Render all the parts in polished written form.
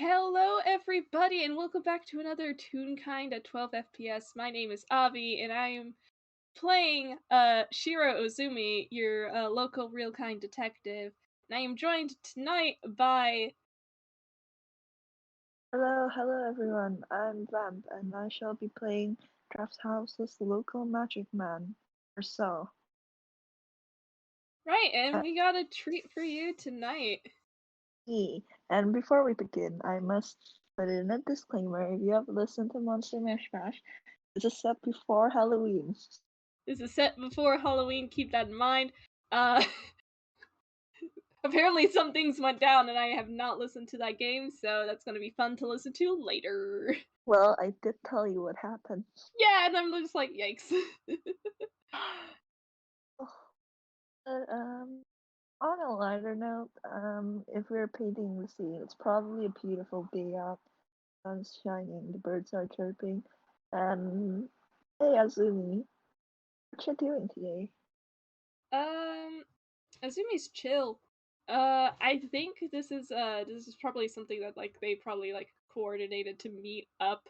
Hello, everybody, and welcome back to another Toonkind at 12 FPS. My name is Avi, and I am playing Shiro Azumi, your local real kind detective. And I am joined tonight by. Hello everyone. I'm Vamp, and I shall be playing Draft House's local magic man, Mersel. Right, and Uh, we got a treat for you tonight. and before we begin, I must put in a disclaimer. If you have listened to Monster Mash Bash, this is set before Halloween. This is set before Halloween, keep that in mind. Uh, apparently some things went down, and I have not listened to that game, so that's gonna be fun to listen to later. Well, I did tell you what happened. Yeah, and I'm just like, yikes. But, on a lighter note, if we're painting the scene, it's probably a beautiful day out. Sun's shining, the birds are chirping, and hey Azumi, what you doing today? Um, Azumi's chill. I think this is probably something that like they probably like coordinated to meet up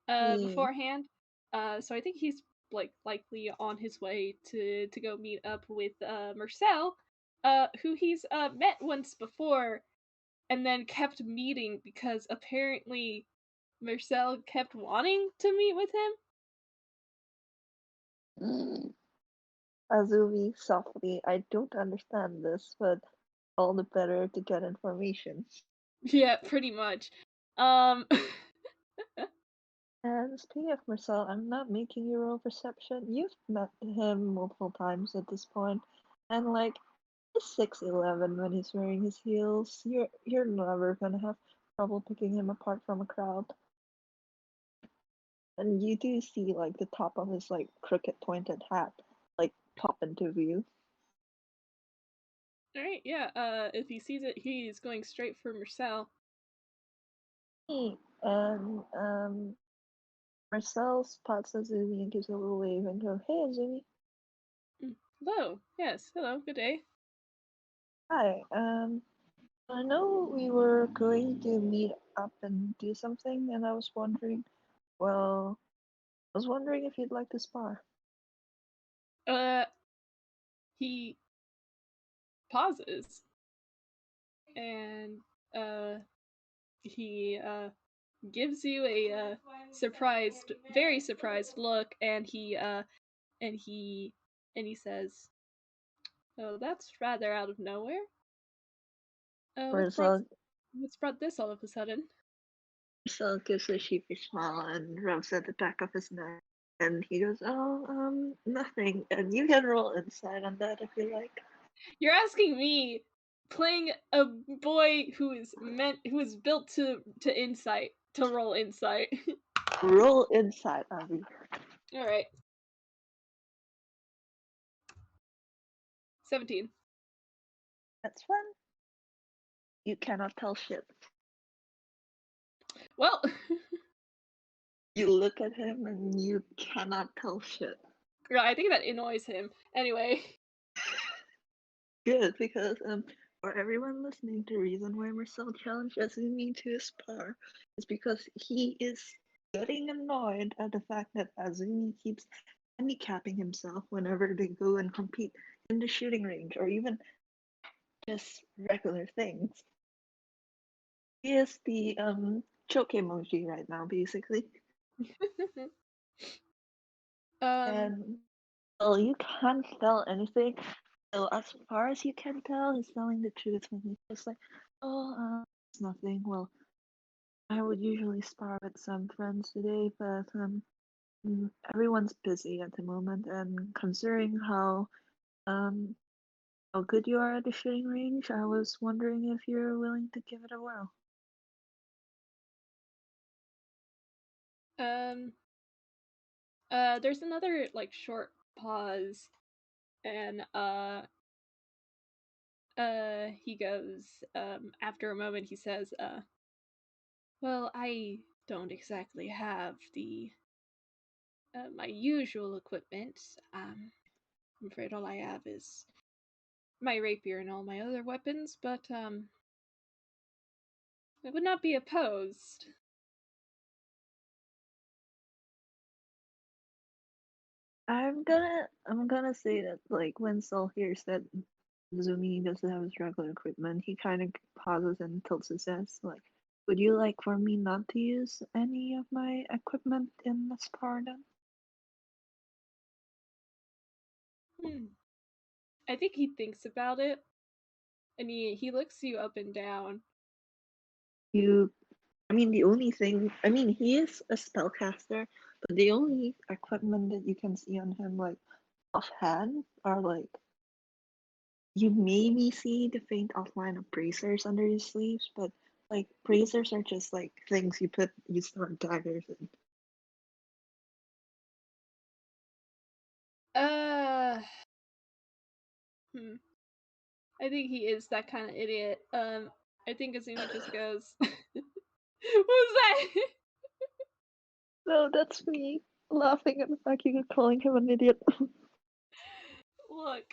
Hmm. beforehand. So I think he's like likely on his way to go meet up with Mersel, who he's met once before and then kept meeting because apparently Mersel kept wanting to meet with him. Mm. Azumi, softly, I don't understand this, but all the better to get information. Yeah, pretty much. Um And speaking of Marcel, I'm not making you roll perception. You've met him multiple times at this point, and like he's 6'11" when he's wearing his heels. You're never gonna have trouble picking him apart from a crowd. And you do see like the top of his like crooked pointed hat like pop into view. Alright, yeah, if he sees it, he's going straight for Marcel. Hey, and Marcel spots Azumi and gives a little wave and goes, "Hey Azumi, Hello, yes, hello, good day. hi. I know we were going to meet up and do something, and I was wondering if you'd like to spar." Uh, he pauses, and, uh, he gives you a, very surprised look, and and he, and he says, "Oh, that's rather out of nowhere. Uh, what's brought, Marcel, what's brought this all of a sudden?" Marcel gives a sheepish smile and rubs at the back of his neck, and he goes, "Oh, nothing." And you can roll insight on that if you like. You're asking me, playing a boy who is built to insight, to roll insight. Roll insight, Avi. All right, 17. That's fun. You cannot tell shit. Well, You look at him and you cannot tell shit. yeah, I think that annoys him. Anyway, Good, because for everyone listening, the reason why Marcel challenged Azumi to a spar is because he is getting annoyed at the fact that Azumi keeps handicapping himself whenever they go and compete in the shooting range or even just regular things. He is the choke emoji right now, basically. um, And well, you can't tell anything. So as far as you can tell, he's telling the truth when he's just like, "Oh, it's nothing. Well, I would usually spar with some friends today, but everyone's busy at the moment. And considering um how good you are at the shooting range, I was wondering if you're willing to give it a whirl." um, there's another like short pause, and he goes. After a moment, he says, "Well, I don't exactly have the my usual equipment. I'm afraid all I have is my rapier and all my other weapons, but I would not be opposed. I'm gonna say that like when Saul hears that Zumi doesn't have his regular equipment, he kind of pauses and tilts his head like, "Would you like for me not to use any of my equipment in this part?" Hmm. I think he thinks about it, and he looks you up and down. You, I mean, the only thing, I mean, he is a spellcaster, but the only equipment that you can see on him, like offhand, are like you maybe see the faint outline of bracers under his sleeves, but like bracers are just like things you store daggers in. Uh, hmm. I think he is that kind of idiot. I think Azumi just goes, "What was that?" No, that's me laughing at the fact you're calling him an idiot. Look,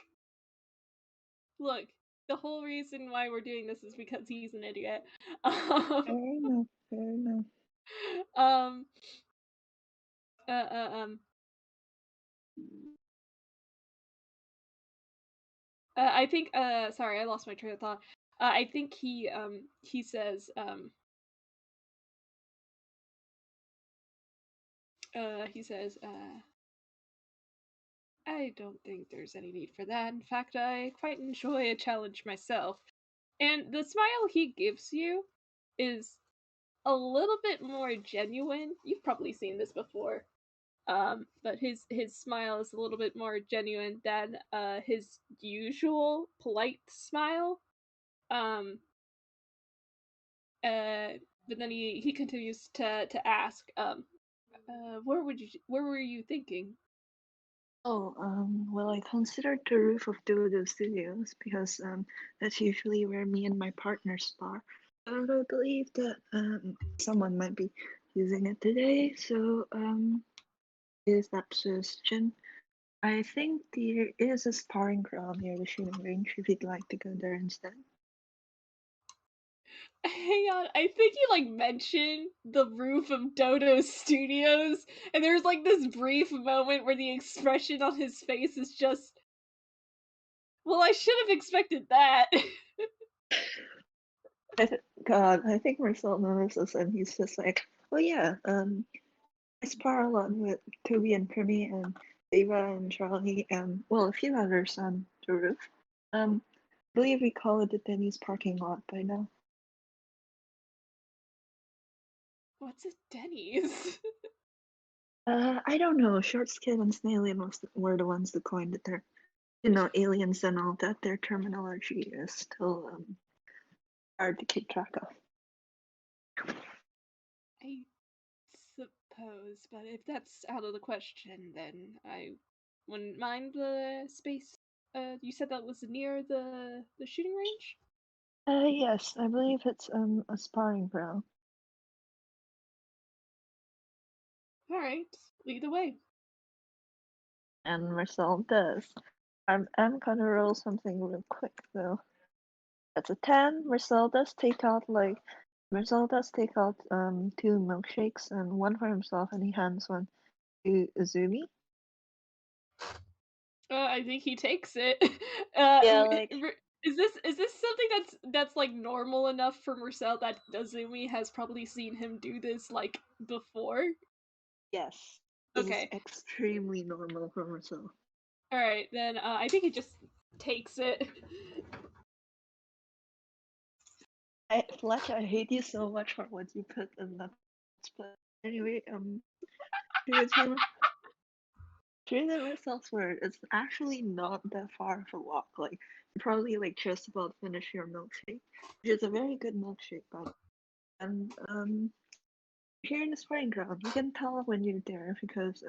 look. The whole reason why we're doing this is because he's an idiot. Um, Fair enough, fair enough. um, uh, uh, um, I think, sorry, I lost my train of thought. I think he says, I don't think there's any need for that. In fact, I quite enjoy a challenge myself. And the smile he gives you is a little bit more genuine. You've probably seen this before. But his smile is a little bit more genuine than his usual polite smile. Um, but then he continues to ask, where were you thinking? Oh, well, I considered the roof of Dodo Studios because that's usually where me and my partner spar. But I believe that someone might be using it today, so is that suggestion. I think there is a sparring ground near the shooting range if you'd like to go there instead. Hang on, I think you like mentioned the roof of Dodo Studios, and there's like this brief moment where the expression on his face is just, well, I should have expected that. God, I think Marcel notices and he's just like, oh yeah, I spar a lot with Toby and Primmy and Ava and Charlie and, well, a few others on the roof. I believe we call it the Denny's parking lot by now. What's a Denny's? I don't know. Short Skin and Snailian were the ones that coined it there. You know, aliens and all that, their terminology is still hard to keep track of. I suppose, but if that's out of the question, then I wouldn't mind the space. You said that was near the shooting range? Yes, I believe it's a sparring ground. Alright, lead the way. And Marcel does. I'm gonna roll something real quick though. That's a 10. Marcel does take out two milkshakes and one for himself and he hands one to Azumi. I think he takes it. Yeah, like Is this something that's like normal enough for Marcel that Azumi has probably seen him do this like before? yes. This is Okay. extremely normal for Marcel. Alright, then I think he just takes it. Fletch, I hate you so much for what you put in that split. Anyway, true to true to Marcel's word, it's actually not that far of a walk. Like you probably like just about finish your milkshake, which is a very good milkshake, but and here in the spraying ground, you can tell when you're there because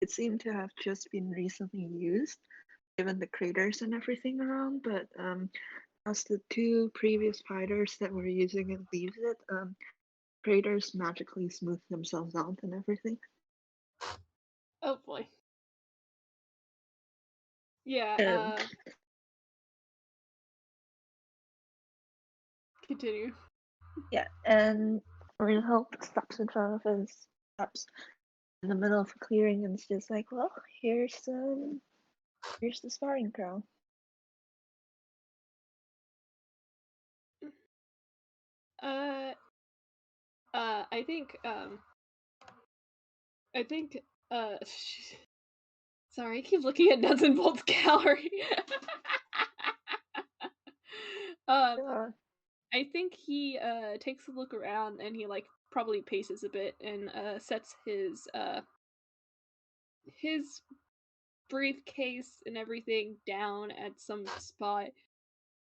it seemed to have just been recently used, given the craters and everything around. But as the two previous fighters that were using it leaves it, craters magically smooth themselves out and everything. Oh boy. Yeah, Um, continue. Yeah, and Mersel stops in front of his stops in the middle of a clearing and it's just like, well, here's the sparring ground. Uh, I think, I think, uh, sorry, I keep looking at Nuts and Bolts gallery. um, Yeah, I think he takes a look around and he like probably paces a bit and sets his briefcase and everything down at some spot.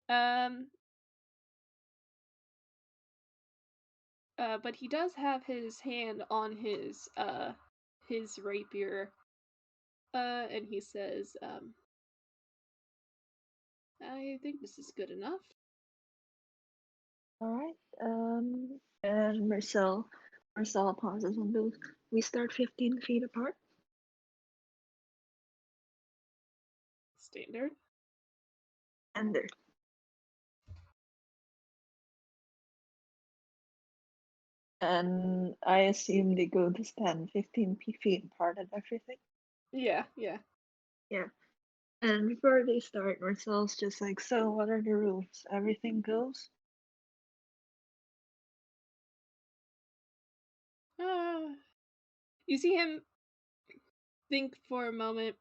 Um but he does have his hand on his rapier. And he says, I think this is good enough. all right. And Marcel pauses and goes, we start 15 feet apart. Standard. And there. And I assume they go to stand 15 feet apart and everything. Yeah, yeah. Yeah. And before they start, Marcel's just like, so what are the rules? Everything goes? Uh, you see him think for a moment,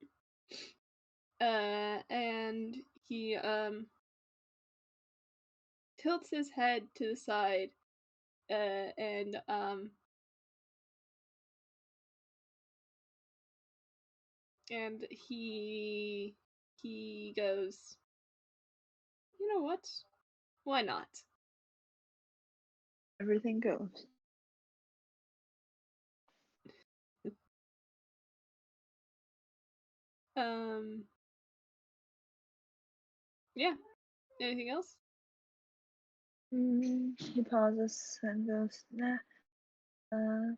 and he tilts his head to the side, and he goes, you know what? Why not? Everything goes. Um, yeah. Anything else? He pauses and goes, nah, uh,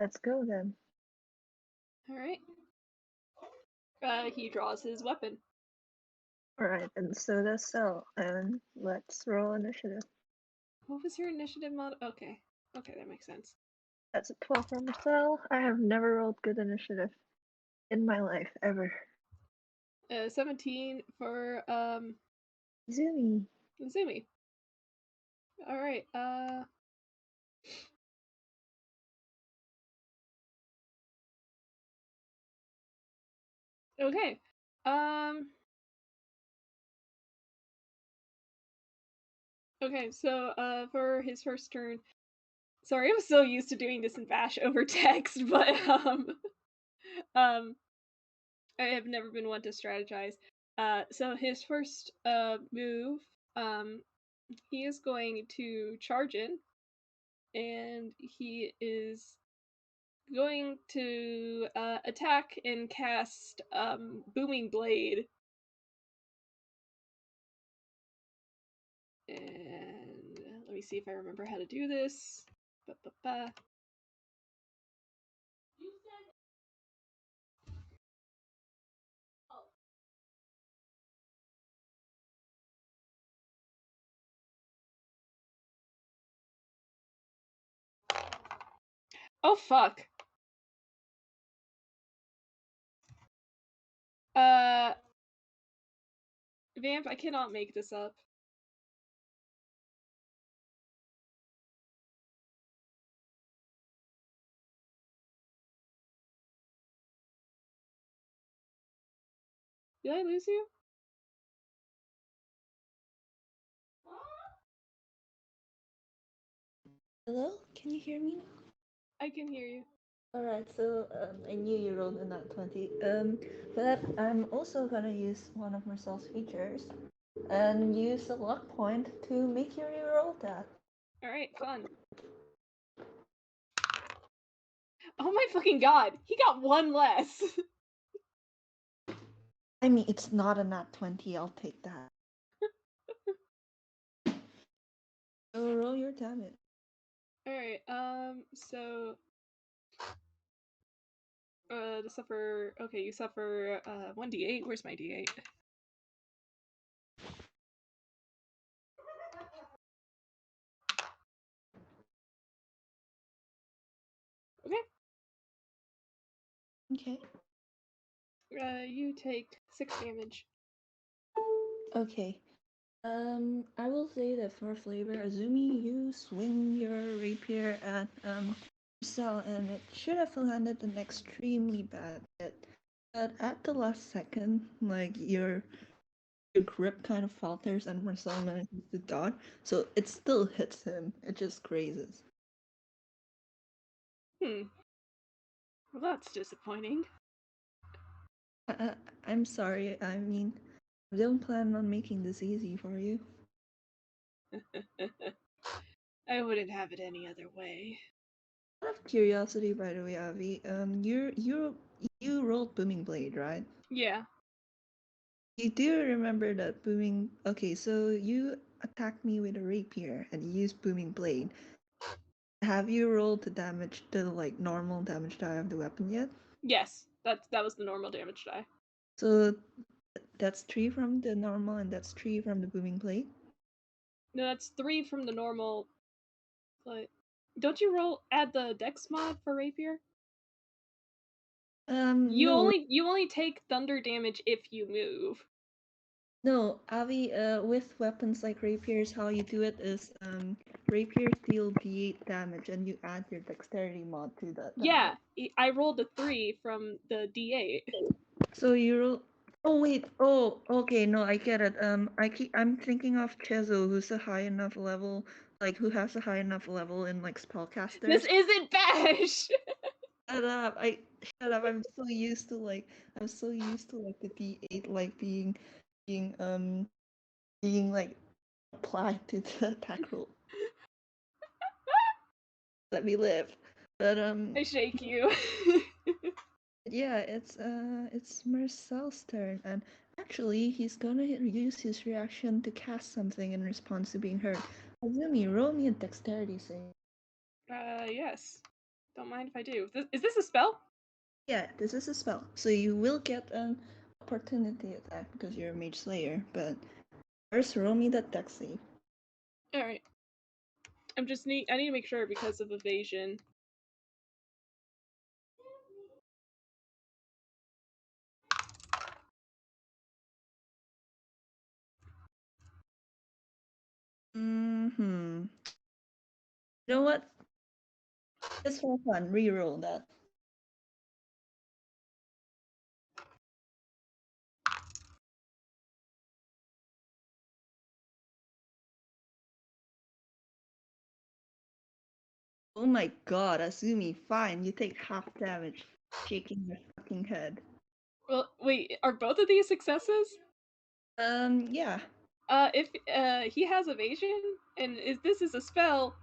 let's go then. All right. He draws his weapon. Alright, and so does Cell, and let's roll initiative. What was your initiative mod? Okay. Okay, that makes sense. That's a 12 for Marcel. I have never rolled good initiative in my life, ever. 17 for Azumi. Azumi. All right. Okay. Um. Okay. So for his first turn. Sorry, I'm so used to doing this in Bash over text, but um, I have never been one to strategize. So his first move, um, he is going to charge in, and he is going to attack and cast Booming Blade. And let me see if I remember how to do this. Ba-ba-ba. Oh fuck. Uh, Vamp, I cannot make this up. Did I lose you? Hello? Can you hear me now? I can hear you. Alright, so I knew you rolled a nat 20. But I'm also gonna use one of Marcel's features and use a luck point to make you reroll that. Alright, fun. Oh my fucking god, he got one less. I mean, it's not a nat 20, I'll take that. So roll your damage. Alright, so to suffer, okay, you suffer 1d8. Where's my d8? Okay. You take 6 damage. Okay. I will say that for flavor, Azumi, you swing your rapier at Mersel, and it should have landed an extremely bad hit. But at the last second, like your grip kind of falters, and Mersel manages to dodge, so it still hits him. It just grazes. Hmm. Well, that's disappointing. I'm sorry. I mean, I don't plan on making this easy for you. I wouldn't have it any other way. Out of curiosity, by the way, Avi, you rolled Booming Blade, right? Yeah. You do remember that booming. Okay, so you attacked me with a rapier and you used booming blade. Have you rolled the like normal damage die of the weapon yet? Yes. That was the normal damage die. So that's 3 from the normal and that's 3 from the booming blade. No, that's 3 from the normal. But don't you add the dex mod for rapier? No, You only take thunder damage if you move. no, Avi. With weapons like rapiers, how you do it is rapiers deal d8 damage and you add your dexterity mod to that damage. Yeah, I rolled a 3 from the d8. So you roll. Oh wait. Oh, okay. No, I get it. I'm thinking of Chezo, who's a high enough level, like who has a high enough level in like This spellcasters. isn't Bash. Shut up! Shut up! I'm so used to like the D8 like being being like applied to the attack roll. Let me live. But I shake you. yeah, it's Marcel's turn, and actually he's gonna use his reaction to cast something in response to being hurt. Azumi, roll me a dexterity save. Yes. Don't mind if I do. Is this a spell? Yeah, this is a spell, so you will get an opportunity attack because you're a mage slayer. But first, roll me that dex save. All right. I need to make sure because of evasion. Hmm. You know what? Just for fun, re-roll that. Oh my god, Azumi, fine, you take half damage, shaking your fucking head. Well, wait, are both of these successes? Yeah. If he has evasion and this is a spell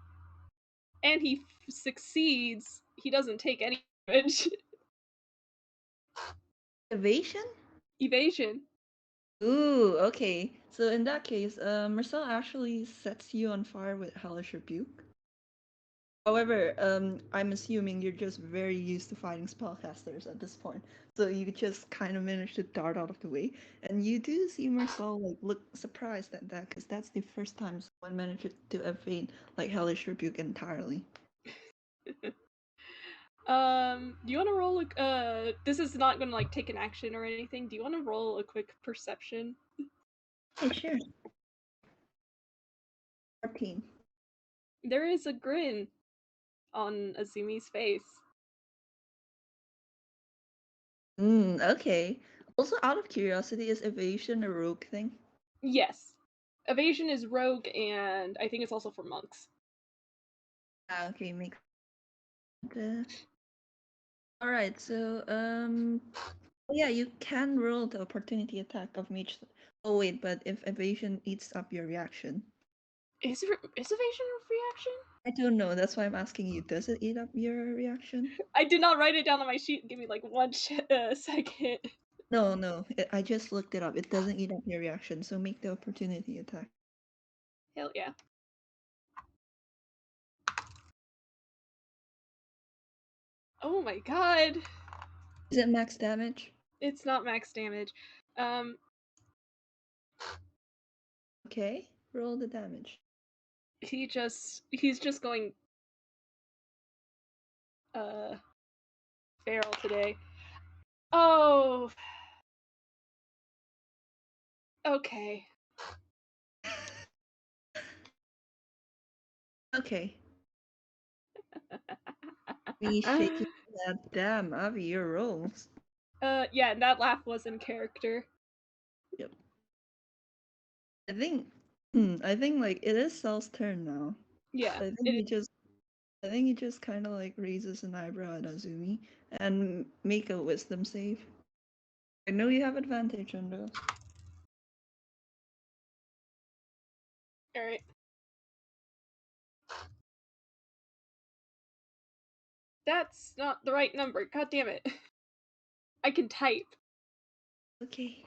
and he succeeds, he doesn't take any damage. Evasion? Evasion. Ooh, okay. So in that case, Marcel actually sets you on fire with Hellish Rebuke. However, I'm assuming you're just very used to fighting spellcasters at this point, so you just kind of managed to dart out of the way, and you do see Marcel like look surprised at that, because that's the first time someone managed to evade like Hellish Rebuke entirely. Do you want to roll this is not going to like take an action or anything. Do you want to roll a quick perception? Hey, sure. 14. There is a grin on Azumi's face. Okay. Also, out of curiosity, is evasion a rogue thing? Yes. Evasion is rogue and I think it's also for monks. Ah, okay, makes sense. Alright, so, yeah, you can roll the opportunity attack of mage. Oh, wait, but if evasion eats up your reaction. Is evasion a reaction? I don't know, that's why I'm asking you. Does it eat up your reaction? I did not write it down on my sheet. Give me like one second. No, no, I just looked it up. It doesn't eat up your reaction, so make the opportunity attack. Hell yeah. Oh my god. Is it max damage? It's not max damage. Um, Okay, roll the damage. he's just going feral today. Oh. Okay. Okay. Me shaking that damn Avi, your rolls. Yeah, and that laugh was in character. Yep. I think like it is Cell's turn now. Yeah, I think it he just I think he just kind of like raises an eyebrow at Azumi and make a wisdom save. I know you have advantage on those. Alright. That's not the right number. God damn it. I can type. Okay.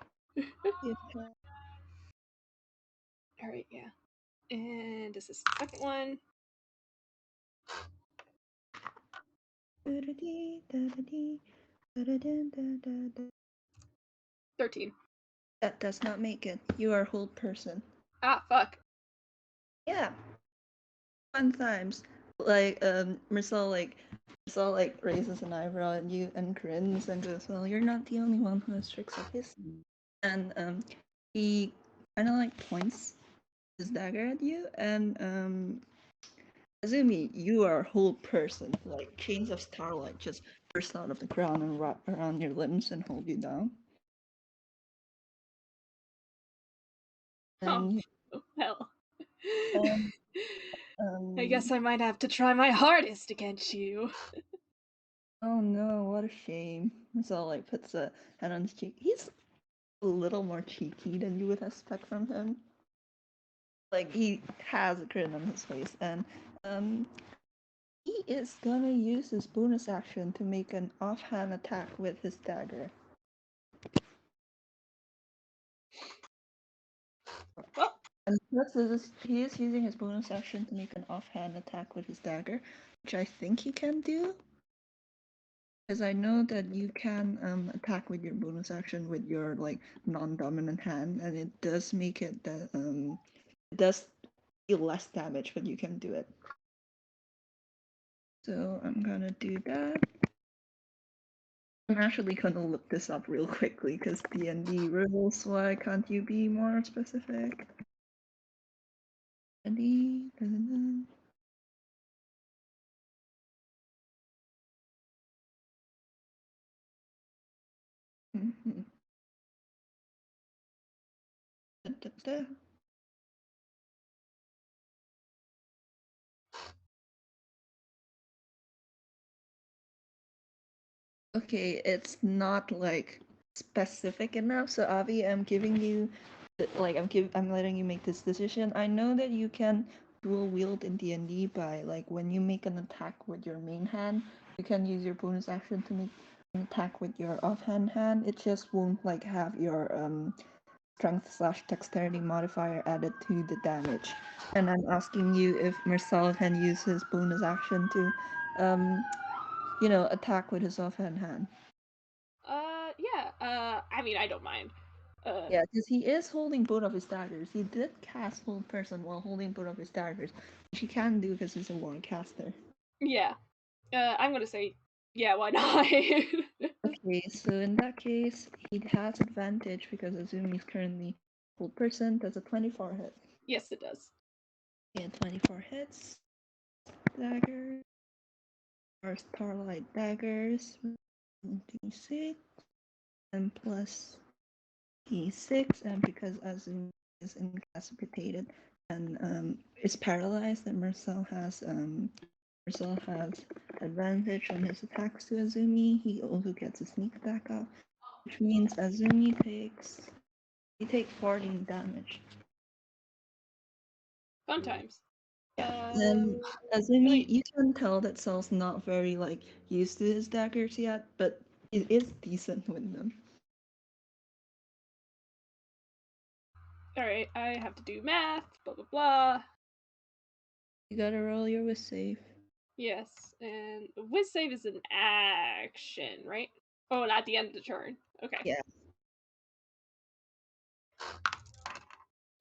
Alright, yeah. And this is the second one. 13. That does not make it. You are a whole person. Ah, fuck. Yeah. Fun times. Like Mersel raises an eyebrow at you and grins and goes, "Well, you're not the only one who has tricks up his." And he kind of like points his dagger at you, and Azumi, you are a whole person. Like chains of starlight just burst out of the ground and wrap around your limbs and hold you down. Oh, And well. um, I guess I might have to try my hardest against you. oh no, what a shame. So like puts a hand on his cheek. He's a little more cheeky than you would expect from him. Like he has a grin on his face, and he is gonna use his bonus action to make an offhand attack with his dagger. Well, And he is using his bonus action to make an offhand attack with his dagger, which I think he can do. Because I know that you can attack with your bonus action with your like non-dominant hand, and it does make it that it does deal less damage, but you can do it. So I'm gonna do that. I'm actually gonna look this up real quickly because D&D rules. Why can't you be more specific? D&D. Mhm. Da, da, da. Okay, it's not like specific enough. So Avi, I'm giving you, like, I'm letting you make this decision. I know that you can dual wield in D&D by like when you make an attack with your main hand, you can use your bonus action to make an attack with your offhand hand. It just won't like have your strength/dexterity modifier added to the damage. And I'm asking you if Mersel can use his bonus action to, attack with his offhand hand. yeah. I mean, I don't mind. Yeah, because he is holding both of his daggers. He did cast Hold Person while holding both of his daggers, which he can do because he's a Warcaster. Yeah. I'm gonna say, yeah, why not? Okay, so in that case, he has advantage because Azumi is currently Hold Person. Does a 24 hit? Yes, it does. Yeah, 24 hits. Daggers. Or Starlight Daggers. D6. And plus D6. And because Azumi is incapacitated and is paralyzed, and Mersel has advantage on his attacks to Azumi. He also gets a sneak attack off, which means Azumi takes 14 damage. Fun times. And Azumi, you can tell that Cell's not very like used to his daggers yet, but it is decent with them. Alright, I have to do math, blah blah blah. You gotta roll your with save. Yes, and whiz save is an action, right? Oh, and at the end of the turn. Okay. Yeah.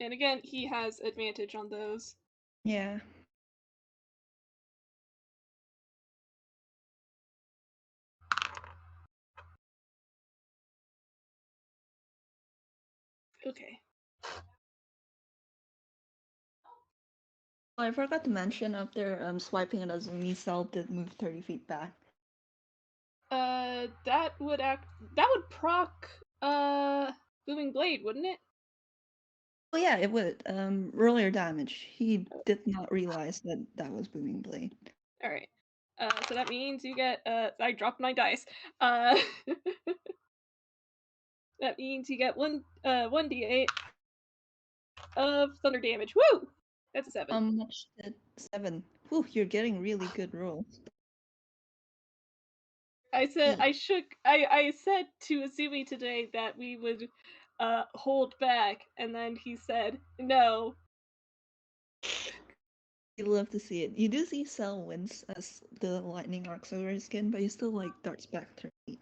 And again, he has advantage on those. Yeah. Okay. Oh, I forgot to mention after swiping it as Azumi cell did move 30 feet back. That would proc Booming Blade, wouldn't it? Oh yeah, it would. Roll your damage. He did not realize that that was Booming Blade. All right. So that means you get I dropped my dice. Uh that means you get 1d8 of thunder damage. Woo! That's a 7. How much did 7? Whew, you're getting really good rolls. I said E. I said to Azumi today that we would hold back, and then he said no. You love to see it. You do see Cell wins as the lightning arcs over his skin, but he still like darts back 30.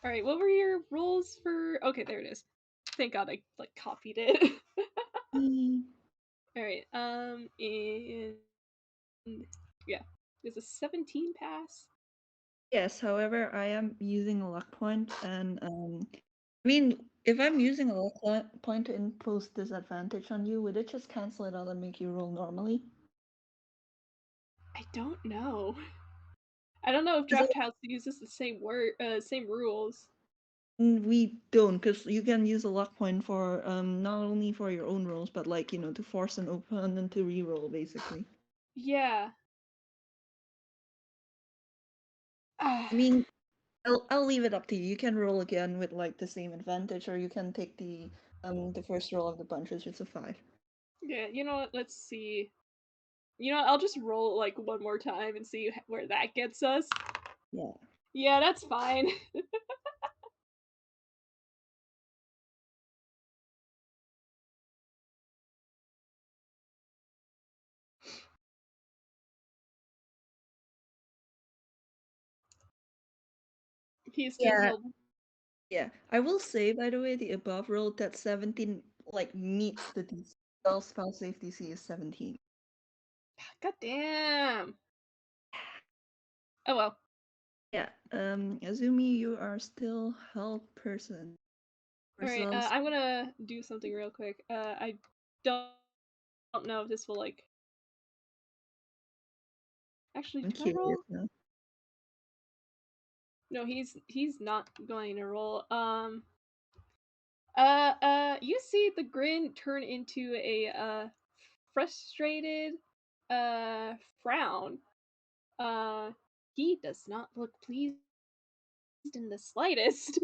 All right, what were your rolls for? Okay, there it is. Thank God I like copied it. All right, and yeah, is a 17 pass? Yes, however, I am using a luck point, and I mean, if I'm using a luck point to impose disadvantage on you, would it just cancel it out and make you roll normally? I don't know. I don't know if Draft House uses the same rules. We don't, because you can use a luck point for not only for your own rolls, but like to force an opponent to re-roll, basically. Yeah. I mean, I'll leave it up to you. You can roll again with like the same advantage, or you can take the first roll of the bunch, which is a 5. Yeah, you know what? Let's see. You know what? I'll just roll like one more time and see where that gets us. Yeah. Yeah, that's fine. He's still Yeah. held. Yeah. I will say, by the way, the above roll that 17 like meets the DC. Spell save DC is 17. God damn. Oh well. Yeah. Azumi, you are still held person. All right. Ourselves. I'm gonna do something real quick. I don't know if this will like. Actually, I'm do I curious roll? now. No, he's not going to roll. You see the grin turn into a frustrated frown. Uh, he does not look pleased in the slightest.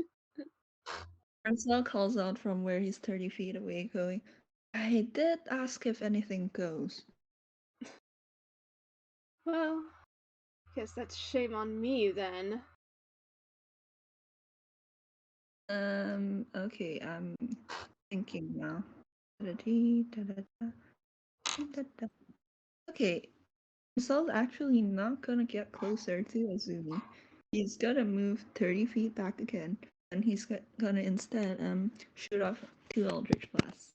Mersel calls out from where he's 30 feet away, going, I did ask if anything goes. Well, guess that's shame on me then. Okay, I'm thinking now. Okay, Marcel's actually not gonna get closer to Azumi. He's gonna move 30 feet back again, and he's gonna instead shoot off 2 Eldritch Blasts.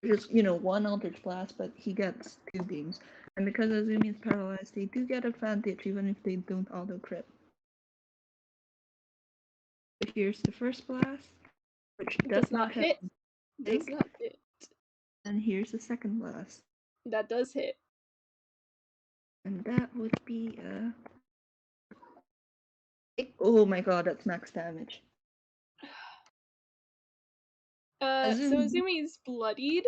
Just, one Eldritch Blast, but he gets 2 beams. And because Azumi is paralyzed, they do get advantage even if they don't auto crit. So here's the first blast, which does not hit. Does not hit. And here's the second blast. That does hit. And that would be oh my god, that's max damage. So Azumi. Azumi's bloodied.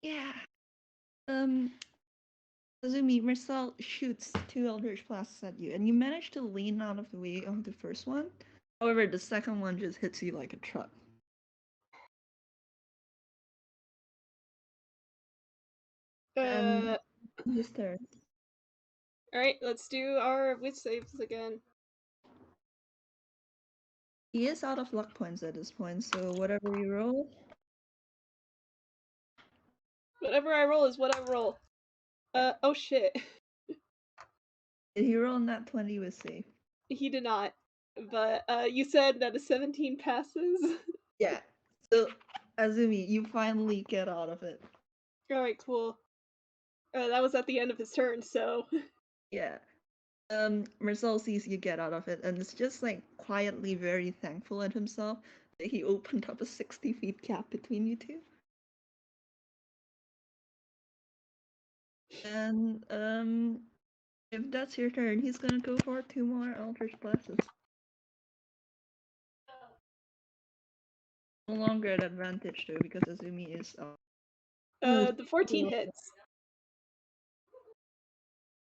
Yeah. Azumi, Mersel shoots 2 Eldritch Blasts at you, and you manage to lean out of the way of the first one. However, the second one just hits you like a truck. And his turn. Alright, let's do our wit saves again. He is out of luck points at this point, so whatever you roll. Whatever I roll is what I roll. Oh shit. Did he roll nat 20 with save? He did not. But you said that a 17 passes? Yeah. So, Azumi, you finally get out of it. Alright, cool. That was at the end of his turn, so. Yeah. Mersel sees you get out of it and is just like quietly very thankful at himself that he opened up a 60 feet gap between you two. And if that's your turn, he's gonna go for 2 more Eldritch Blasts. No longer at advantage though, because Azumi is The 14 hits.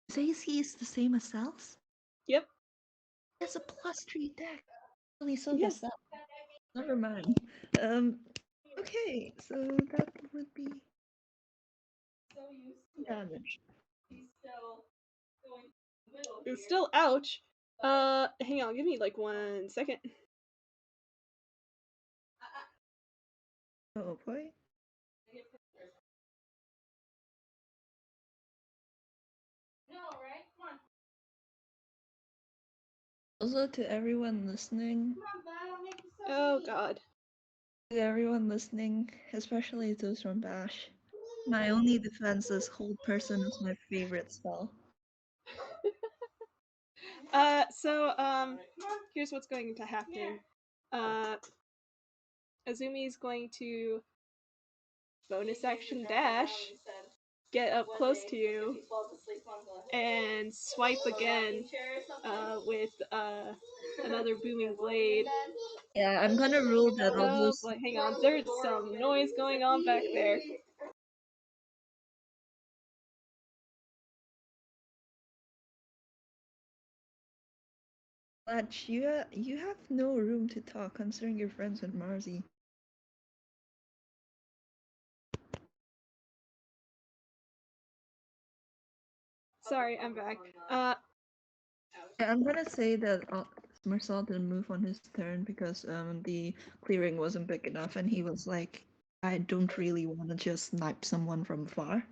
His AC is the same as Sal's? Yep. It's a +3 deck. Really so Yes. that. Never mind. Okay, so that would be damage. It's still ouch. Hang on, give me like 1 second. Oh boy. Also, to everyone listening, Oh god. especially those from Bash, my only defense is Hold Person is my favorite spell. Here's what's going to happen. Uh, Azumi is going to bonus action dash, get up close to you, and swipe again with another booming blade. Yeah, I'm gonna rule that all Oh those. boy, hang on. There's some noise going on back there. Latch, you have no room to talk considering you're friends with Marzi. Sorry, I'm back. Yeah, I'm gonna say that Mersal didn't move on his turn because the clearing wasn't big enough, and he was like, I don't really want to just snipe someone from far.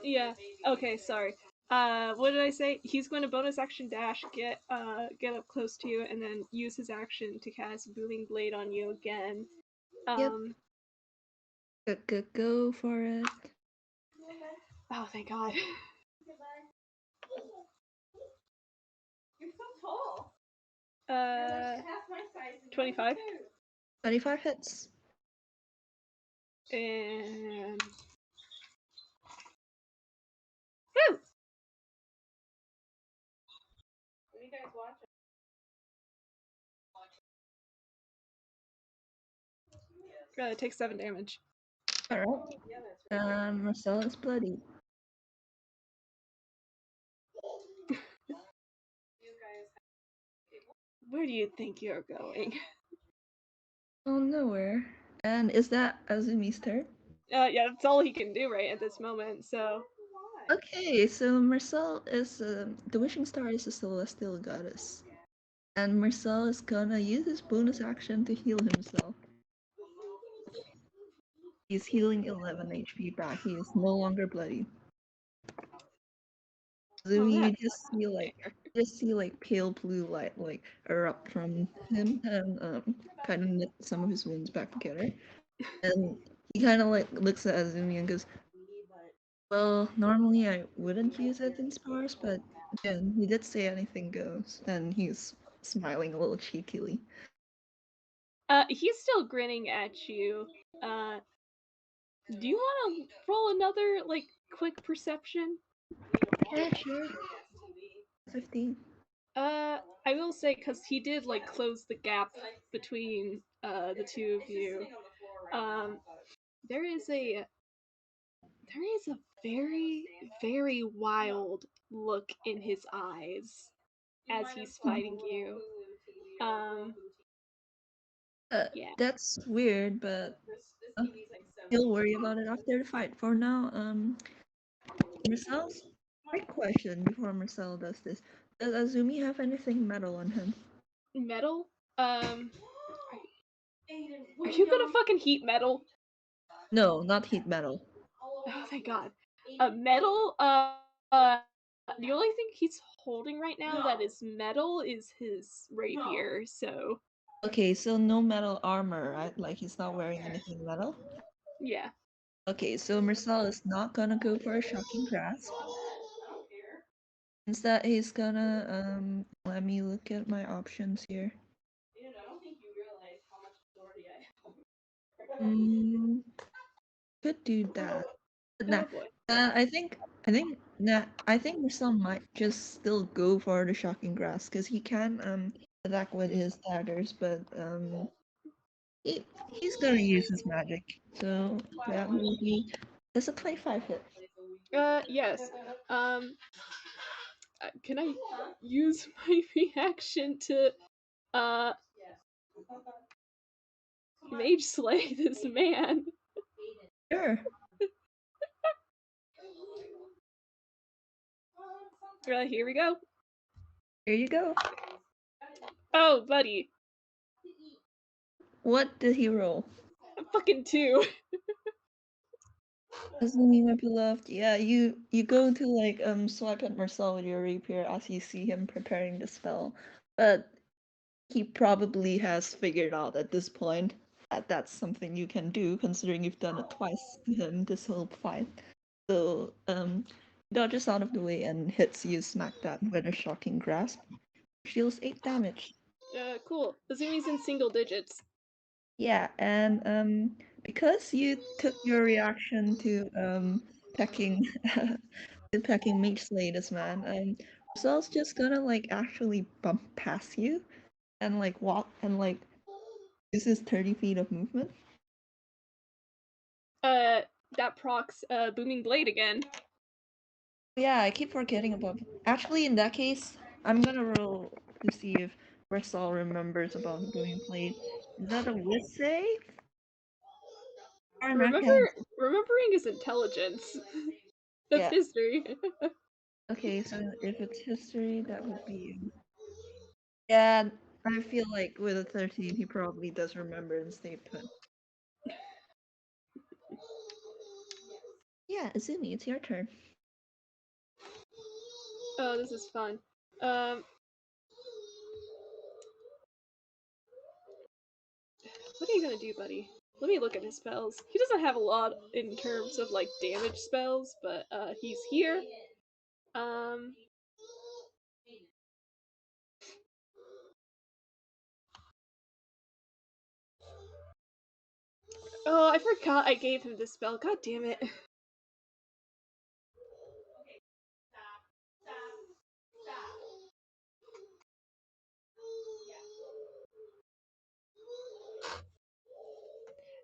Yeah. Okay, sorry. What did I say? He's going to bonus action dash, get up close to you, and then use his action to cast Booming Blade on you again. Yep. Go for it. Oh, thank God. You're so tall. 25. 25 hits. And woo! What are you guys watching? Take 7 damage. Alright. Marcel is bloody. Where do you think you're going? Oh, nowhere. And is that Azumi's turn? Yeah, that's all he can do right at this moment, so. Okay, so Marcel is the wishing star is a celestial goddess. And Marcel is gonna use his bonus action to heal himself. He's healing 11 HP back. He is no longer bloody. Oh, Azumi, that's you just see like pale blue light like erupt from him and kind of knit some of his wounds back together. And he kind of like looks at Azumi and goes, "Well, normally I wouldn't use it in spars, but again, he did say anything goes." And he's smiling a little cheekily. He's still grinning at you. Uh, do you want to roll another, like, quick perception? Yeah, sure. 15. I will say, because he did, like, close the gap between, the two of you. Um, there is a very, very wild look in his eyes as he's fighting you. Uh, Yeah. that's weird, but he'll worry about it after the fight. For now, Marcel's quick question before Marcel does this. Does Azumi have anything metal on him? Metal? Are you gonna fucking heat metal? No, not heat metal. Oh, thank God. Metal, the only thing he's holding right now that is metal is his rapier, so. Okay, so no metal armor, right? Like he's not wearing anything metal? Yeah. Okay, so Marcel is not gonna go for a shocking grasp. Is that he's gonna let me look at my options here. Dude, I don't think you realize how much authority I Mm, could do that. But have. nah, Oh boy. I think Mersel might just still go for the shocking grasp because he can attack with his daggers, but he's gonna use his magic. So that will be that's a 25 hit. Yes. Can I use my reaction to uh mage slay this man? Sure. Here we go. Here you go. Oh, buddy. What did he roll? Fucking two. Azumi, my beloved. Yeah, you go to like swipe at Marcel with your rapier as you see him preparing the spell, but he probably has figured out at this point that that's something you can do, considering you've done it twice to him this whole fight. So he dodges out of the way and hits you smack that with a shocking grasp. Deals 8 damage. Cool. Azumi's in single digits. Yeah, and because you took your reaction to pecking to pecking Mage Slay this man, Roselle's just gonna like actually bump past you and like walk and like use his 30 feet of movement. Uh, that procs booming blade again. Yeah, I keep forgetting about. Actually, in that case, I'm gonna roll to see if Rosal remembers about the booming blade. Is that a wit save? Or in that Remember, case, remembering is intelligence. That's yeah. history. Okay, so if it's history, that would be. Yeah, I feel like with a 13, he probably does remember and stay put. Yeah, Azumi, it's your turn. Oh, this is fun. Um, what are you gonna do, buddy? Let me look at his spells. He doesn't have a lot in terms of like damage spells, but he's here. Um, oh, I forgot I gave him this spell. God damn it.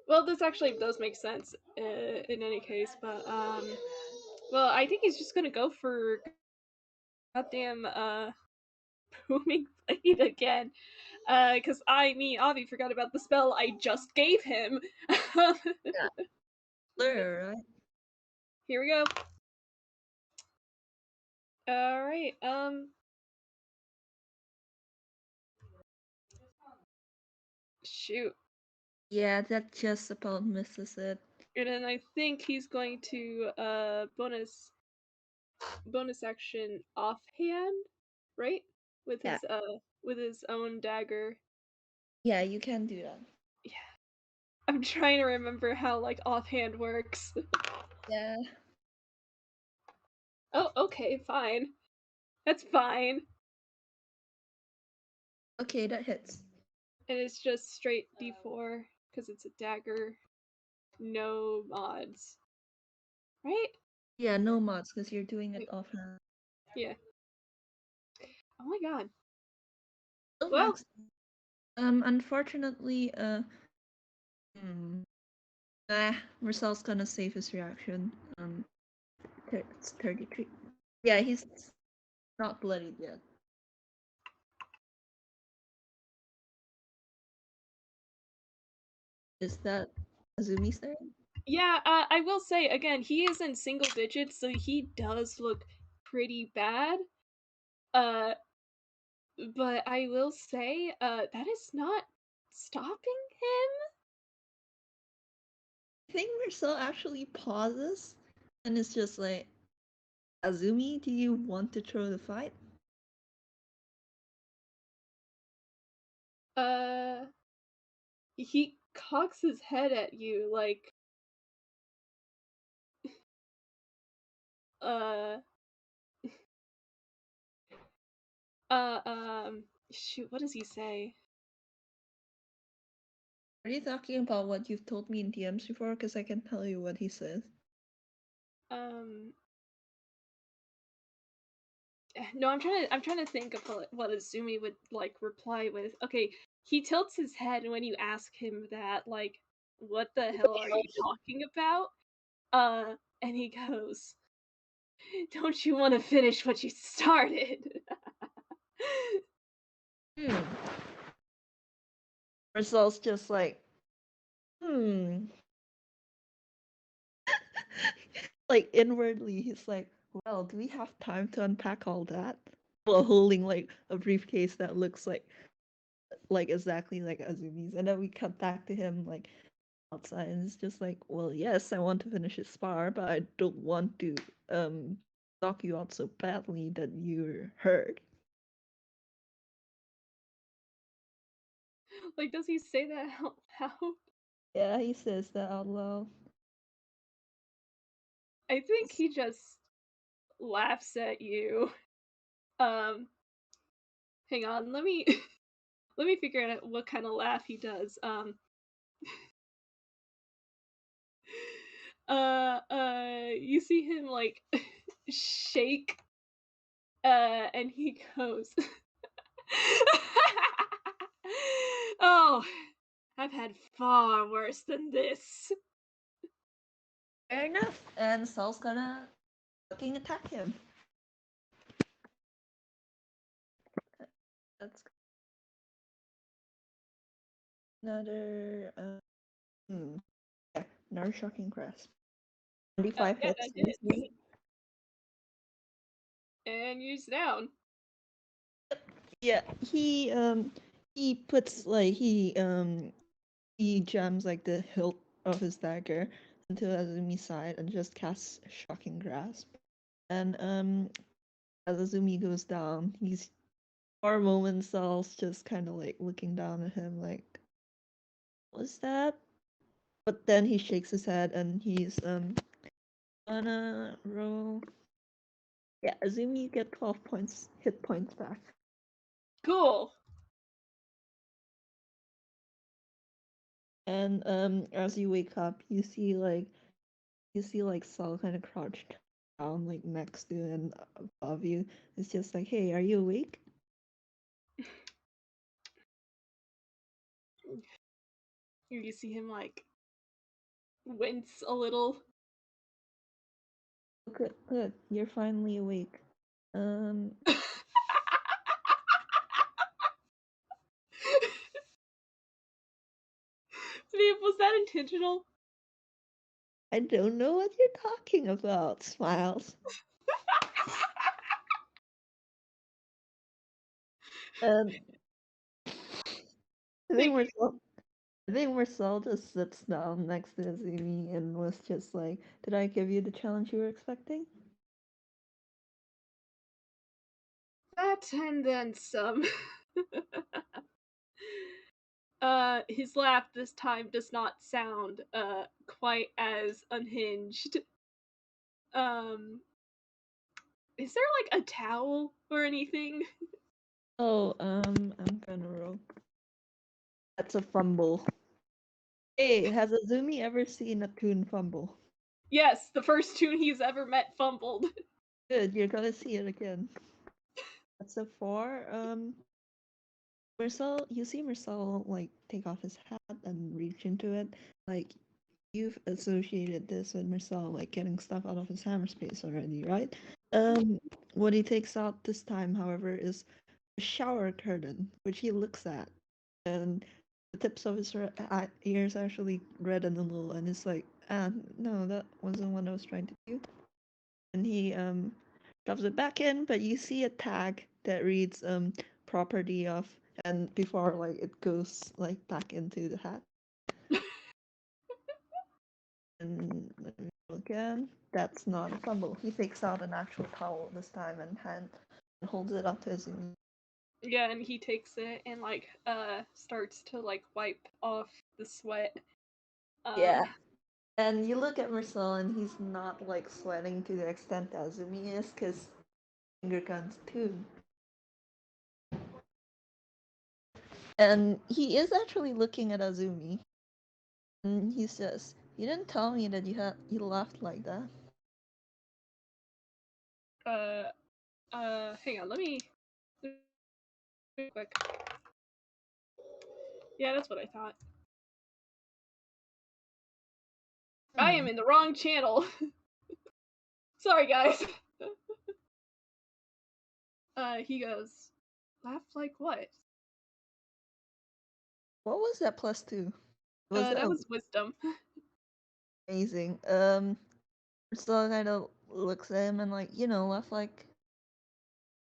Well, this actually does make sense in any case, but well, I think he's just gonna go for goddamn booming blade again. Because Avi forgot about the spell I just gave him. Yeah, Blur, right? Here we go. All right. Shoot. Yeah, that just about misses it. And then I think he's going to bonus action offhand, right? Yeah, With his own dagger. yeah, you can do that. Yeah. I'm trying to remember how like offhand works. Yeah. Oh, okay, fine. That's fine. Okay, that hits. And it's just straight D4 because it's a dagger. No mods. Right? Yeah, no mods because you're doing it offhand. Yeah. Oh my god. Oh, Well, max. Unfortunately, hmm, Marcel's gonna save his reaction. It's 33. Yeah, he's not bloodied yet. Is that Azumi's turn? yeah, I will say again, he is in single digits, so he does look pretty bad. Uh, but I will say, that is not stopping him. I think Marcel actually pauses and it's just like, Azumi, do you want to throw the fight? Uh, he cocks his head at you like, uh, Shoot, what does he say? Are you talking about what you've told me in DMs before? Because I can tell you what he says. Um, no, I'm trying to think of what Azumi would like reply with. Okay, he tilts his head when you ask him that, like, what the hell are you talking about? And he goes, "Don't you want to finish what you started?" Hmm. Marcel's just like, hmm. Like inwardly, he's like, well, do we have time to unpack all that? While holding like a briefcase that looks like exactly like Azumi's, and then we cut back to him like outside, and it's just like, well, yes, I want to finish his spar, but I don't want to knock you out so badly that you're hurt. Like, does he say that out loud? Yeah, he says that out loud. I think he just laughs at you. Um, hang on, let me let me figure out what kind of laugh he does. You see him like shake, and he goes, "Oh, I've had far worse than this." Fair enough. And Saul's gonna fucking attack him. That's another yeah, another shocking grasp. 25 Yeah, hits. that hits, and you're down. Yeah, he puts like he jams like the hilt of his dagger into Azumi's side and just casts shocking grasp. And as Azumi goes down, he's for a moment Saul's just kind of like looking down at him like, what's that? But then he shakes his head and he's gonna roll. Yeah, Azumi, you get 12 points hit points back. Cool. And as you wake up, you see like Saul kind of crouched down like next to and above you. It's just like, hey, are you awake? You see him like wince a little. Oh, good, good. You're finally awake. Um, Was that intentional? I don't know what you're talking about, Smiles. Um, I think Thank we're you. so I think Marcel just sits down next to Azumi and was just like, did I give you the challenge you were expecting? That and then some. His laugh this time does not sound quite as unhinged. Um, is there like a towel or anything? Oh, I'm gonna roll. That's a fumble. Hey, has Azumi ever seen a Toon fumble? Yes, the first tune he's ever met fumbled. Good, you're gonna see it again. That's a 4. Mersel, you see Mersel like take off his hat and reach into it. Like you've associated this with Mersel like getting stuff out of his hammer space already, right? What he takes out this time, however, is a shower curtain, which he looks at, and the tips of his ears actually redden a little, and it's like, ah, no, that wasn't what I was trying to do. And he drops it back in, but you see a tag that reads property of, and before like it goes like back into the hat. And let me roll again. That's not a fumble. He takes out an actual towel this time and holds it up to his knee. Yeah, and he takes it and like starts to like wipe off the sweat. Yeah. Um And you look at Marcel, and he's not like sweating to the extent that Azumi is, because finger guns too. And he is actually looking at Azumi. And he says, "You didn't tell me that you laughed like that." Uh, hang on, let me quick. Yeah, that's what I thought. I am Hmm. in the wrong channel. Sorry, guys. He goes, laugh like what? What was that +2? Was That that was wisdom. amazing? Still kind of looks at him and like, laugh like,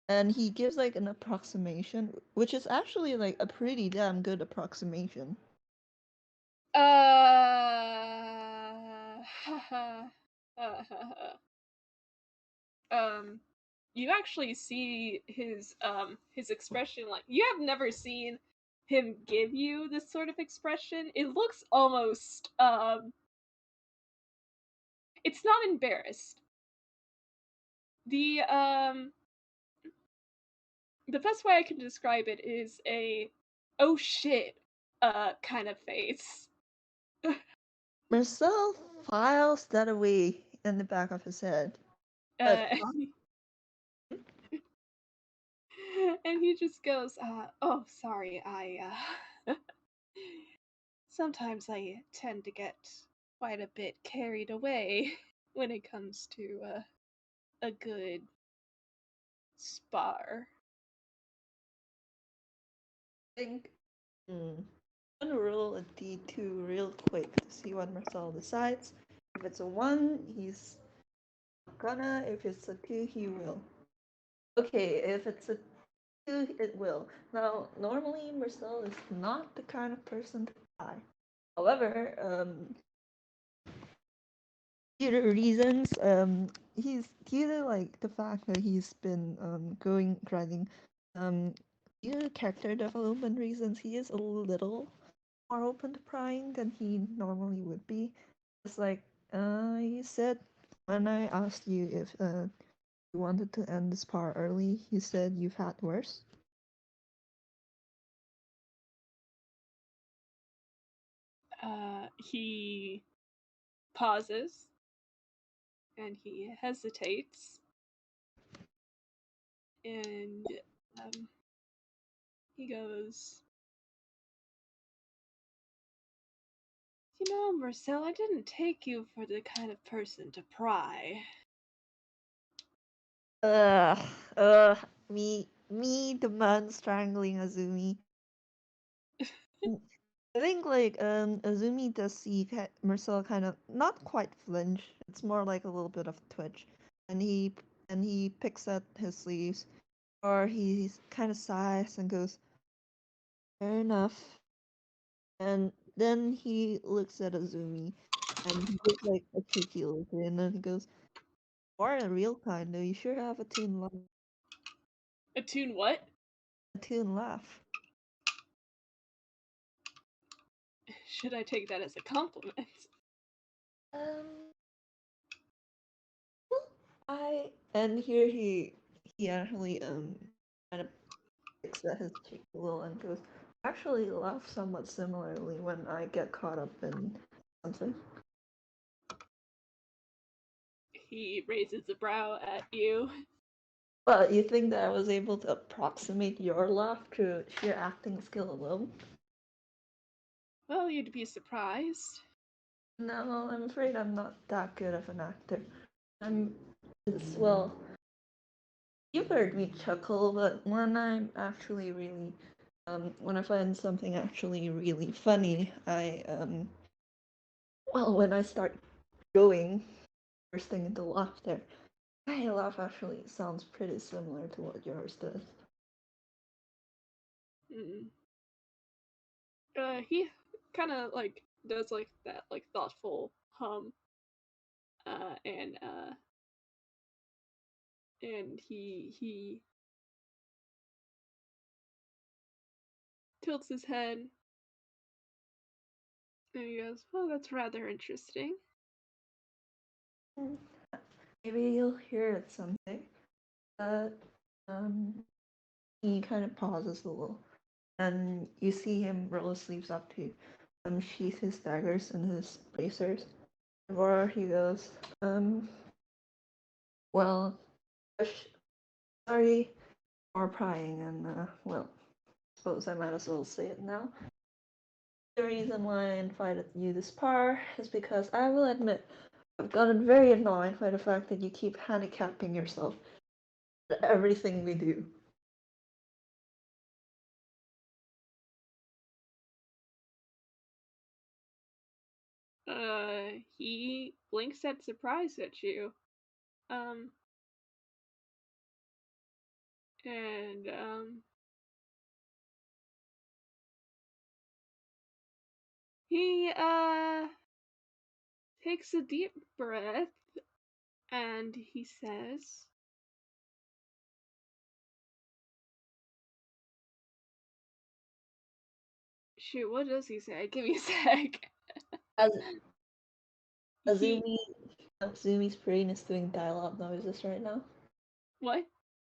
and he gives like an approximation, which is actually like a pretty damn good approximation. um, you actually see his expression. Like, you have never seen him give you this sort of expression. It looks almost it's not embarrassed. The the best way I can describe it is a oh shit kind of face. Marcel files that away in the back of his head, but uh, and he just goes, "Oh, sorry, sometimes I tend to get quite a bit carried away when it comes to a good spar." I think I'm gonna roll a d2 real quick to see what Marcel decides. If it's a 1, he's gonna. If it's a 2, he will. Okay, if it's a 2, it will. Now, normally Marcel is not the kind of person to die. However, due to reasons, he's due to like the fact that he's been going grinding, um, due to character development reasons, he is a little more open to prying than he normally would be. It's like you said when I asked you if you wanted to end this part early, you said you've had worse. He pauses and he hesitates and um, he goes, "You know, Marcel, I didn't take you for the kind of person to pry." Ugh, ugh, me, the man strangling Azumi. I think like Azumi does see Marcel kind of not quite flinch. It's more like a little bit of twitch, and he picks at his sleeves, or he kind of sighs and goes, "Fair enough." And then he looks at Azumi, and he gives like a cheeky look, and then he goes, "You are a real kind, though. You sure have a tune laugh." Attune what? A tune laugh. Should I take that as a compliment? Um, I and here he actually kind of picks at his cheek a little and goes, "Actually laugh somewhat similarly when I get caught up in something." He raises a brow at you. Well, you think that I was able to approximate your laugh through sheer acting skill alone? Well, you'd be surprised. No, I'm afraid I'm not that good of an actor. I'm well, you've heard me chuckle, but when I'm actually really when I find something actually really funny, when I start going bursting into laughter, my laugh actually sounds pretty similar to what yours does. Mm. He kind of like does like that like thoughtful hum, uh, and uh, and he tilts his head and he goes, "Well, that's rather interesting." Mm, maybe you'll hear it someday. But um, he kind of pauses a little. and you see him roll his sleeves up to sheath his daggers and his bracers. Before he goes, well, sorry for prying, and well, suppose I might as well say it now. The reason why I invited you this par is because I will admit I've gotten very annoyed by the fact that you keep handicapping yourself at everything we do. He blinks at surprise at you. Um, and, he, takes a deep breath and he says, shoot, what does he say? Give me a sec. As He, Azumi's brain is doing dial-up noises right now. what?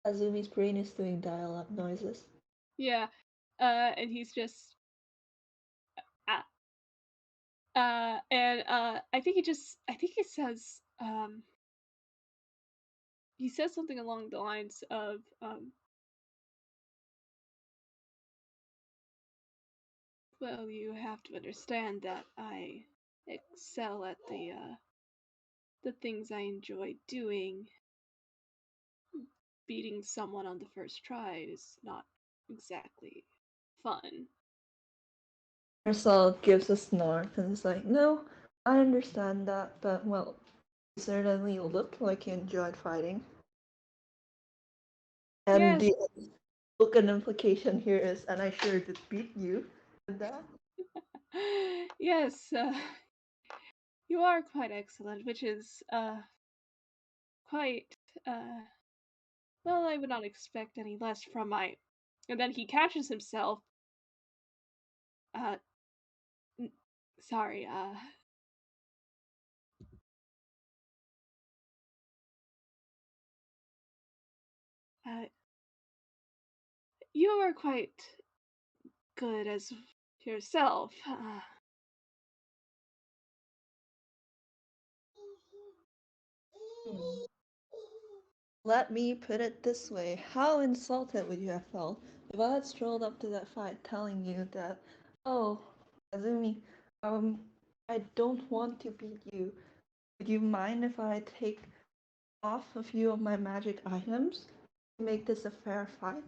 Azumi's brain is doing dial-up noises. Yeah. And he's just, ah. And, I think he says something along the lines of, well, you have to understand that I excel at the things I enjoy doing. Beating someone on the first try is not exactly fun. Mersel gives a snort and is like, no, I understand that, but well, you certainly looked like you enjoyed fighting. And Yes. the look and implication here is, and I sure did beat you with that. Yes, you are quite excellent, which is quite well, I would not expect any less from my. And then he catches himself. Uh, sorry. Uh, you are quite good as yourself. Hmm. Let me put it this way. How insulted would you have felt if I had strolled up to that fight telling you that, oh, Azumi, I don't want to beat you. Would you mind if I take off a few of my magic items to make this a fair fight?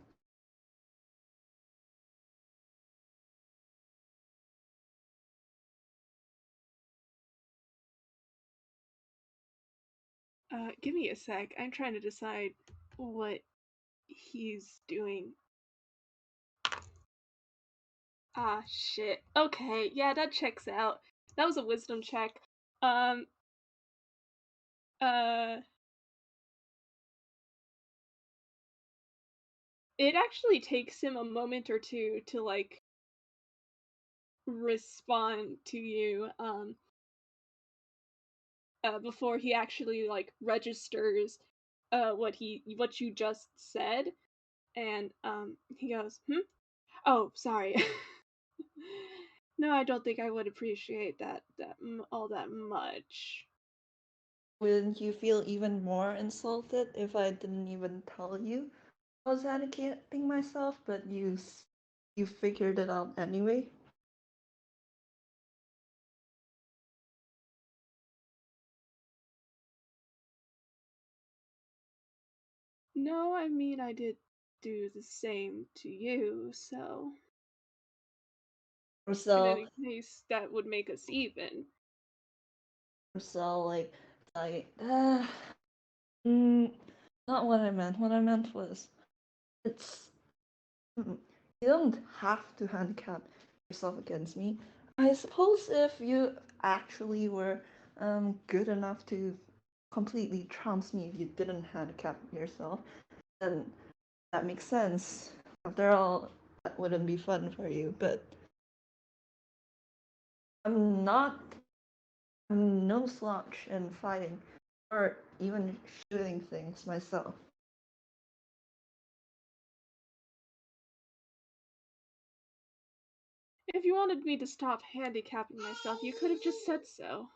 Give me a sec. I'm trying to decide what he's doing. Ah, shit. Okay, yeah, that checks out. That was a wisdom check. Um, uh, it actually takes him a moment or two to, like, respond to you, before he actually, like, registers, what you just said, and, he goes, "Hmm? Oh, sorry." No, I don't think I would appreciate that all that much. Wouldn't you feel even more insulted if I didn't even tell you I was handicapping myself, but you figured it out anyway? No, I mean, I did do the same to you, so in So any case, that would make us even. so like mm, not what I meant. What I meant was it's you don't have to handicap yourself against me. I suppose if you actually were good enough to completely trumps me if you didn't handicap yourself, then that makes sense. After all, that wouldn't be fun for you, but I'm not I'm no slouch in fighting or even shooting things myself. If you wanted me to stop handicapping myself, you could have just said so.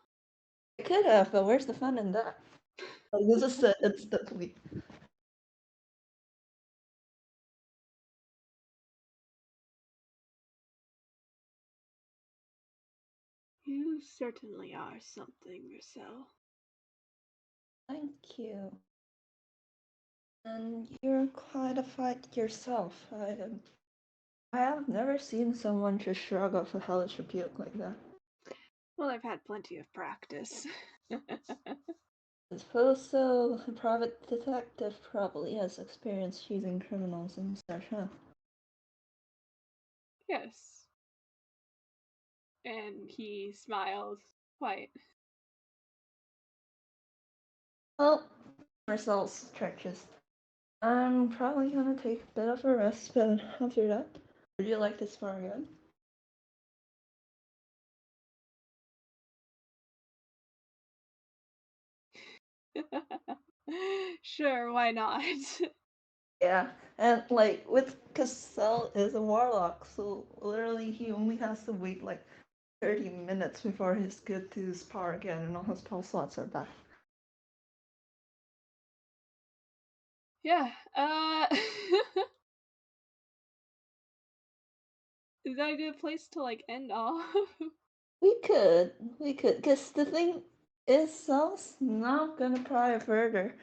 I could have, but where's the fun in that? Like, this is said instantly. You certainly are something, Mersel. Thank you. And you're quite a fight yourself. I have never seen someone just shrug off a hellish rebuke like that. Well, I've had plenty of practice. I suppose so. A private detective probably has experience choosing criminals and such, huh? Yes. And he smiles quite. Well, Marcel's stretches. I'm probably gonna take a bit of a rest, but after that, would you like to spar again? Sure, why not? Yeah, and like with Cassell is a warlock, so literally he only has to wait like 30 minutes before he's good to spar again, and all his spell slots are back. Yeah, is that a good place to like end off? We could, because the thing is, Sal's not gonna pry further,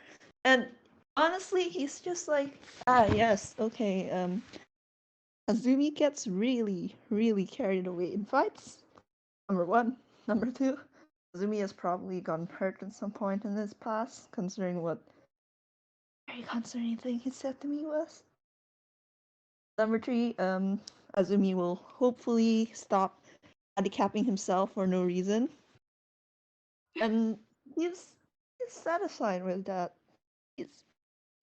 and honestly, he's just like, ah, yes, okay, Azumi gets really carried away in fights. Number one. Number two, Azumi has probably gotten hurt at some point in his past, considering what very concerning thing he said to me was. Number three, Azumi will hopefully stop handicapping himself for no reason. And he's satisfied with that. He's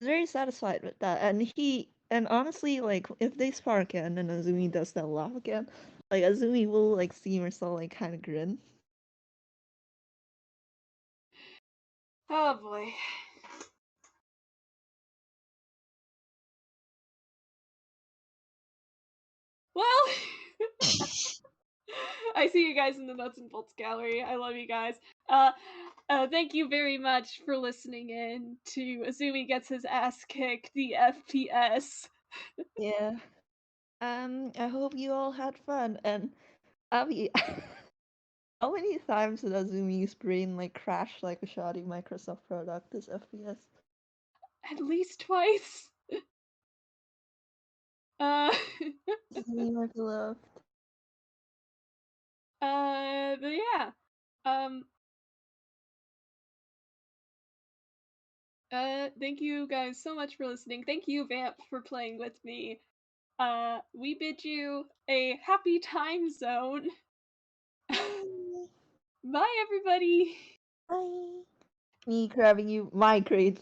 very satisfied with that. And honestly, like if they spar again and Azumi does that laugh again, like Azumi will like see herself like kind of grin. Oh boy. Well, I see you guys in the nuts and bolts gallery. I love you guys. Thank you very much for listening in to Azumi Gets His Ass Kicked, the FPS. Yeah. I hope you all had fun. And Abby, how many times did Azumi's brain like crash like a shoddy Microsoft product this FPS? At least twice. Uh, Azumi my beloved. but yeah. Um, thank you guys so much for listening. Thank you, Vamp, for playing with me. We bid you a happy time zone. Bye. Bye, everybody. Bye. Me grabbing you my grades.